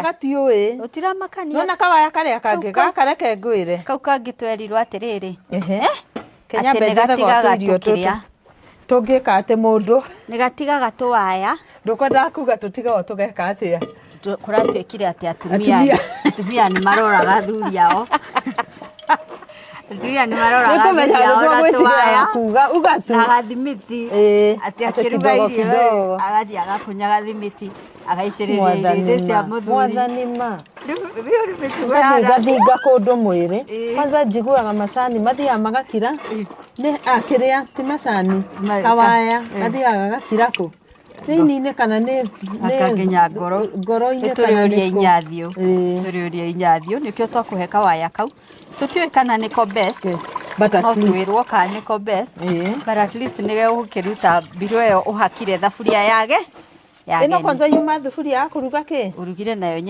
Gatiuĩ. Utiramakania. Nona kawaya karia kangi gakareke ngwire. Kau kangi twerirwo atiriri. Kenya mbere tukiria. Tungika ati mundu. Ni gatigaga tuwaya. Ndukwenda kuga tutigaga tugeka atia. Kuratwikire ati atumia ni maroraga athuri ao. Atumia ni maroraga athuri ao na tuwaya. Kuga ugatu. Na gathimiti. Ati akiruga irio agathi agakunyaga thimiti. Agaitirira irio cia muthuri. Mwathani ma. Biyo ni mitugo ya gathinga kundu mwiri. Kwanza njiguaga macani mathiaga magakira. Ni akiria ti macani. Kawaya gathiaga gakira ku. Nini kana ni akagenya ngoro-ini turiuria inyathio nikio twakuhe kawaya kau tutiwe kana niko best but at least twirwo kana niko best but at least nige gukiruta biro yo uhakire thaburia yage ino kwanza yuma thaburia ya kuruga ki urugire nayo